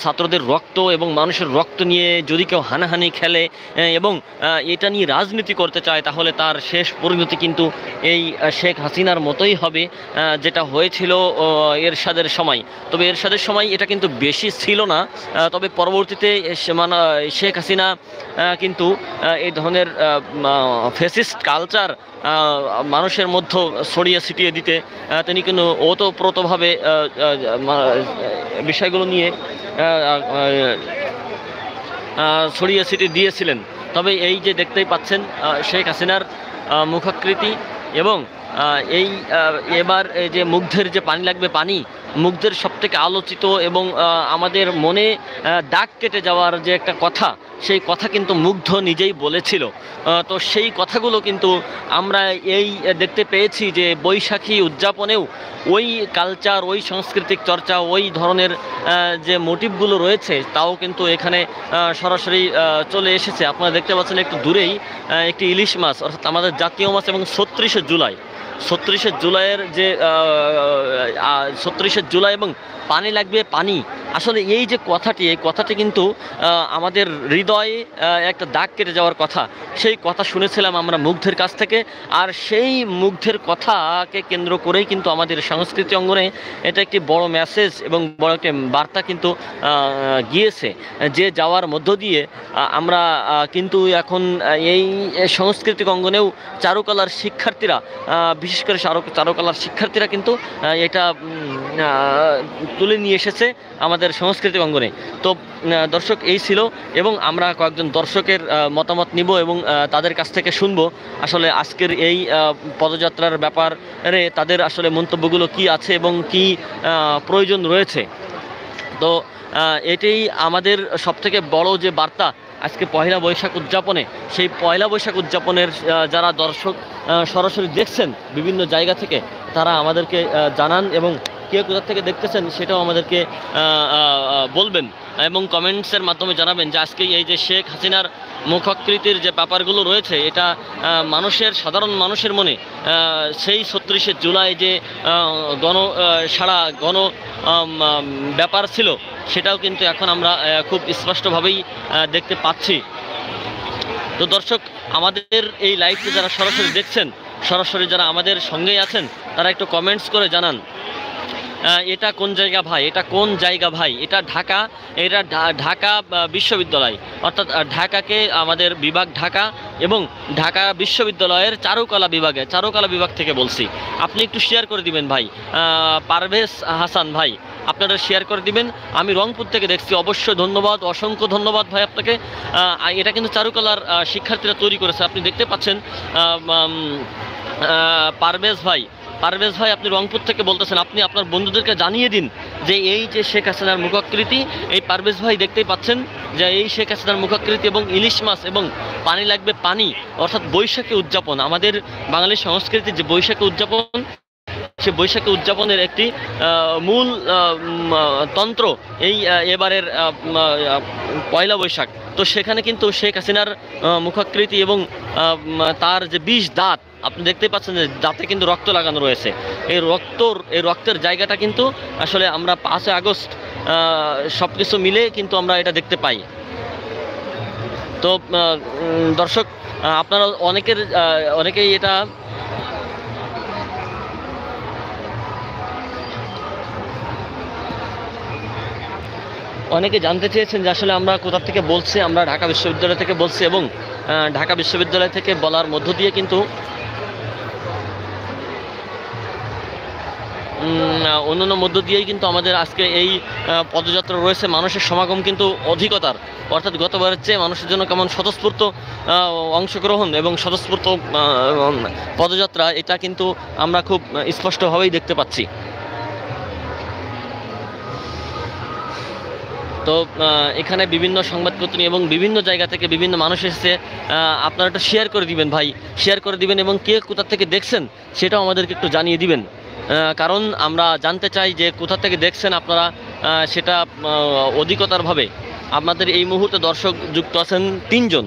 ছাত্রদের রক্ত এবং মানুষের রক্ত নিয়ে যদি কেউ হানাহানি খেলে এবং এটা নিয়ে রাজনীতি করতে চায়, তাহলে তার শেষ পরিণতি কিন্তু এই শেখ হাসিনার মতোই হবে যেটা হয়েছিল এরশাদের সময়। তবে এরশাদের সময় এটা কিন্তু বেশি ছিল না, তবে পরবর্তীতে শেখ হাসিনা কিন্তু এই ধরনের ফ্যাসিস্ট কালচার মানুষের মধ্যে ছড়িয়ে ছিটিয়ে দিতে তিনি কিন্তু ওতপ্রোতভাবে বিষয়গুলো নিয়ে ছড়িয়ে ছিটিয়ে দিয়েছিলেন। তবে এই যে দেখতেই পাচ্ছেন শেখ হাসিনার মুখাকৃতি এবং এই এবার যে মুগ্ধের যে পানি লাগবে পানি, মুগ্ধের সবথেকে আলোচিত এবং আমাদের মনে দাগ কেটে যাওয়ার যে একটা কথা, সেই কথা কিন্তু মুগ্ধ নিজেই বলেছিল। তো সেই কথাগুলো কিন্তু আমরা এই দেখতে পেয়েছি যে বৈশাখী উদযাপনেও ওই কালচার, ওই সাংস্কৃতিক চর্চা, ওই ধরনের যে মোটিভগুলো রয়েছে তাও কিন্তু এখানে সরাসরি চলে এসেছে। আপনারা দেখতে পাচ্ছেন একটু দূরেই একটি ইলিশ মাছ, অর্থাৎ আমাদের জাতীয় মাছ, এবং 36শে জুলাইয়ের যে 36শে জুলাই এবং পানি লাগবে পানি, আসলে এই যে কথাটি, এই কথাটি কিন্তু আমাদের হৃদয়ে একটা দাগ কেটে যাওয়ার কথা। সেই কথা শুনেছিলাম আমরা মুগ্ধের কাছ থেকে, আর সেই মুগ্ধের কথাকে কেন্দ্র করেই কিন্তু আমাদের সংস্কৃতি অঙ্গনে এটা একটি বড় মেসেজ এবং বড় একটি বার্তা কিন্তু গিয়েছে, যে যাওয়ার মধ্য দিয়ে আমরা কিন্তু এখন এই সাংস্কৃতিক অঙ্গনেও চারুকলার শিক্ষার্থীরা, বিশেষ করে চারুকলার শিক্ষার্থীরা কিন্তু এটা তুলে নিয়ে এসেছে আমাদের সাংস্কৃতিক অঙ্গনে। তো দর্শক, এই ছিল, এবং আমরা কয়েকজন দর্শকের মতামত নিব এবং তাদের কাছ থেকে শুনবো আসলে আজকের এই পদযাত্রার ব্যাপারে তাদের আসলে মন্তব্যগুলো কি আছে এবং কি প্রয়োজন রয়েছে। তো এটাই আমাদের সবথেকে বড় যে বার্তা আজকে পয়লা বৈশাখ উদযাপনে, সেই পয়লা বৈশাখ উদযাপনের যারা দর্শক সরাসরি দেখছেন বিভিন্ন জায়গা থেকে, তারা আমাদেরকে জানান এবং কে কোথা থেকে দেখতেছেন সেটাও আমাদেরকে বলবেন এবং কমেন্টসের মাধ্যমে জানাবেন যে আজকে এই যে শেখ হাসিনার মুখাকৃতির যে ব্যাপারগুলো রয়েছে, এটা সাধারণ মানুষের মনে সেই 36শে জুলাই যে গণ ব্যাপার ছিল, সেটাও কিন্তু এখন আমরা খুব স্পষ্টভাবেই দেখতে পাচ্ছি। তো দর্শক, আমাদের এই লাইভটি যারা সরাসরি দেখছেন, সরাসরি যারা আমাদের সঙ্গেই আছেন, তারা একটু কমেন্টস করে জানান এটা কোন জায়গা ভাই, এটা কোন জায়গা ভাই। এটা ঢাকা, এটা ঢাকা বিশ্ববিদ্যালয়, অর্থাৎ ঢাকাকে আমাদের বিভাগ ঢাকা এবং ঢাকা বিশ্ববিদ্যালয়ের চারুকলা বিভাগ থেকে বলছি। আপনি একটু শেয়ার করে দিবেন ভাই, পারভেজ হাসান ভাই, আপনারা শেয়ার করে দিবেন। আমি রংপুর থেকে দেখছি, অবশ্যই ধন্যবাদ, অসংখ্য ধন্যবাদ ভাই আপনাকে। এটা কিন্তু চারুকলার শিক্ষার্থীরা তৈরি করেছে, আপনি দেখতে পাচ্ছেন। পারভেজ ভাই আপনি রংপুর থেকে বলতেছেন, আপনি আপনার বন্ধুদেরকে জানিয়ে দিন যে এই যে শেখ হাসিনার মুখাকৃতি, এই পারভেজ ভাই দেখতেই পাচ্ছেন যে এই শেখ হাসিনার মুখাকৃতি এবং ইলিশ মাছ এবং পানি লাগবে পানি, অর্থাৎ বৈশাখী উদযাপন, আমাদের বাঙালি সংস্কৃতির যে বৈশাখী উদযাপন, সে বৈশাখী উদযাপনের একটি মূল তন্ত্র এই এবারের পয়লা বৈশাখ। তো সেখানে কিন্তু শেখ হাসিনার মুখাকৃতি এবং তার যে 20 দাঁত, আপনি দেখতে পাচ্ছেন যে দাঁতে কিন্তু রক্ত লাগানো রয়েছে। এই রক্তের জায়গাটা কিন্তু আসলে আমরা 5 আগস্ট সব কিছু মিলে কিন্তু আমরা এটা দেখতে পাই। তো দর্শক, আপনারা অনেকেই এটা অনেকে জানতে চেয়েছেন যে আসলে আমরা কোথা থেকে বলছি। আমরা ঢাকা বিশ্ববিদ্যালয় থেকে বলছি এবং ঢাকা বিশ্ববিদ্যালয় থেকে বলার মধ্য দিয়ে কিন্তু অন্যান্য মধ্য দিয়েই কিন্তু আমাদের আজকে এই পদযাত্রা রয়েছে। মানুষের সমাগম কিন্তু অধিকতার, অর্থাৎ গতবারের চেয়ে মানুষের জন্য কেমন স্বতঃস্ফূর্ত অংশগ্রহণ এবং স্বতঃস্ফূর্ত পদযাত্রা, এটা কিন্তু আমরা খুব স্পষ্টভাবেই দেখতে পাচ্ছি। তো এখানে বিভিন্ন সংবাদপত্র এবং বিভিন্ন জায়গা থেকে বিভিন্ন মানুষ এসেছে। আপনারা একটু শেয়ার করে দিবেন ভাই, শেয়ার করে দিবেন এবং কে কোথা থেকে দেখছেন সেটাও আমাদেরকে একটু জানিয়ে দিবেন, কারণ আমরা জানতে চাই যে কোথা থেকে দেখছেন আপনারা, সেটা অধিকতারভাবে। আমাদের এই মুহূর্তে দর্শক যুক্ত আছেন 3 জন।